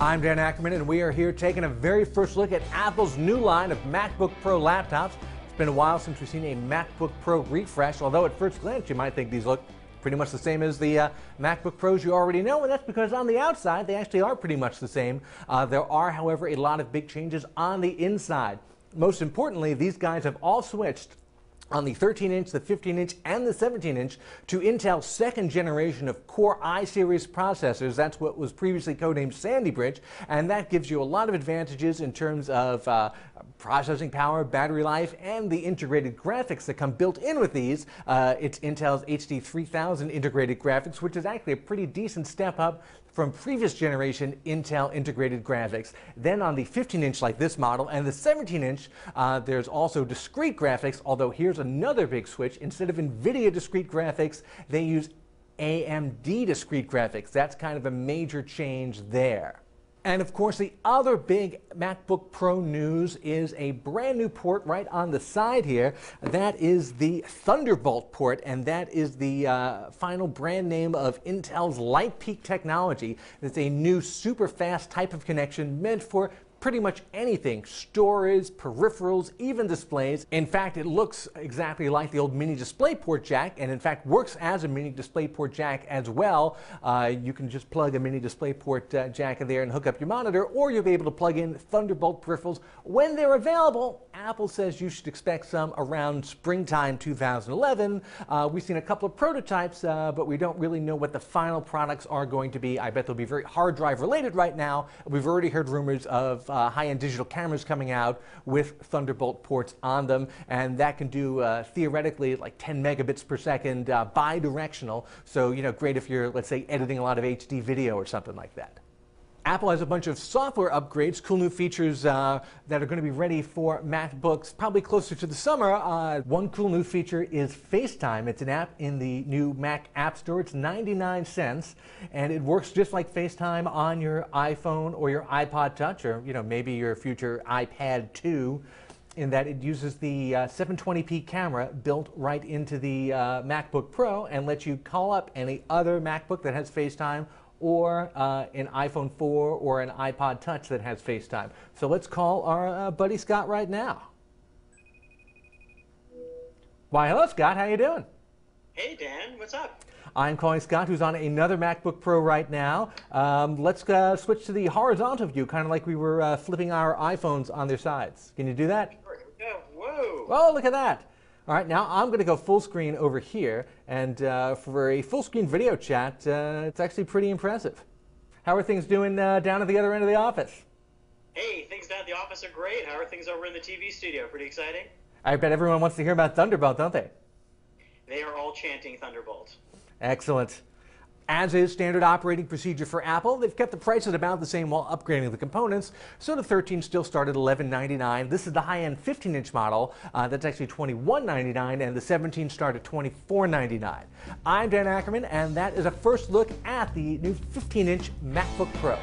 I'm Dan Ackerman, and we are here taking a very first look at Apple's new line of MacBook Pro laptops. It's been a while since we've seen a MacBook Pro refresh, although at first glance you might think these look pretty much the same as the MacBook Pros you already know, and that's because on the outside they actually are pretty much the same. There are, however, a lot of big changes on the inside. Most importantly, these guys have all switched on the 13-inch, the 15-inch, and the 17-inch to Intel's second generation of Core i-series processors. That's what was previously codenamed Sandy Bridge, and that gives you a lot of advantages in terms of processing power, battery life, and the integrated graphics that come built in with these. It's Intel's HD 3000 integrated graphics, which is actually a pretty decent step up from previous generation Intel integrated graphics. Then on the 15-inch like this model and the 17-inch, there's also discrete graphics, although here's another big switch. Instead of NVIDIA discrete graphics, they use AMD discrete graphics. That's kind of a major change there. And of course, the other big MacBook Pro news is a brand new port right on the side here. That is the Thunderbolt port, and that is the final brand name of Intel's LightPeak technology. It's a new super fast type of connection meant for pretty much anything: storage, peripherals, even displays. In fact, it looks exactly like the old mini DisplayPort jack, and in fact works as a mini DisplayPort jack as well. You can just plug a mini DisplayPort jack in there and hook up your monitor, or you'll be able to plug in Thunderbolt peripherals when they're available. Apple says you should expect some around springtime 2011. We've seen a couple of prototypes, but we don't really know what the final products are going to be. I bet they'll be very hard drive related right now. We've already heard rumors of high-end digital cameras coming out with Thunderbolt ports on them, and that can do theoretically like 10 megabits per second bi-directional. So, you know, great if you're, let's say, editing a lot of HD video or something like that. Apple has a bunch of software upgrades, cool new features that are going to be ready for MacBooks probably closer to the summer. One cool new feature is FaceTime. It's an app in the new Mac App Store. It's 99 cents, and it works just like FaceTime on your iPhone or your iPod Touch, or, you know, maybe your future iPad 2, in that it uses the 720p camera built right into the MacBook Pro and lets you call up any other MacBook that has FaceTime, or an iPhone 4 or an iPod Touch that has FaceTime. So let's call our buddy Scott right now. Why, hello Scott, how you doing? Hey Dan, what's up? I'm calling Scott, who's on another MacBook Pro right now. Let's switch to the horizontal view, kind of like we were flipping our iPhones on their sides. Can you do that? Sure, here we go. Whoa! Oh, look at that. All right, now I'm going to go full screen over here, and for a full screen video chat, it's actually pretty impressive. How are things doing down at the other end of the office? Hey, things down at the office are great. How are things over in the TV studio? Pretty exciting? I bet everyone wants to hear about Thunderbolt, don't they? They are all chanting Thunderbolt. Excellent. As is standard operating procedure for Apple, they've kept the prices about the same while upgrading the components. So the 13 still start at $11.99. This is the high-end 15-inch model. That's actually $21.99, and the 17 start at $24.99. I'm Dan Ackerman, and that is a first look at the new 15-inch MacBook Pro.